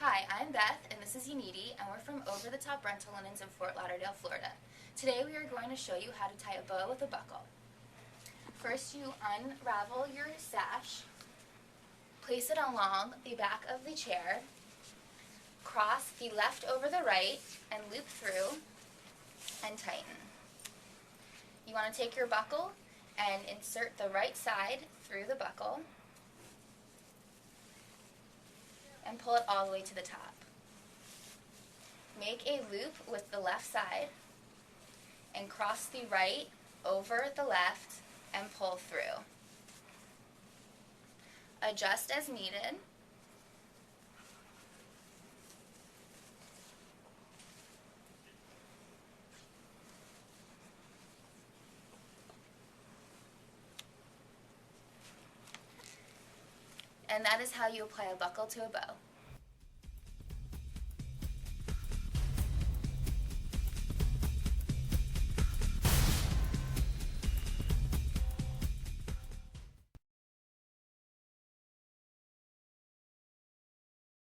Hi, I'm Beth, and this is Uniti, and we're from Over the Top Rental Linens in Fort Lauderdale, Florida. Today we are going to show you how to tie a bow with a buckle. First, you unravel your sash, place it along the back of the chair, cross the left over the right, and loop through and tighten. You want to take your buckle and insert the right side through the buckle and pull it all the way to the top. Make a loop with the left side and cross the right over the left and pull through. Adjust as needed. And that is how you apply a buckle to a bow.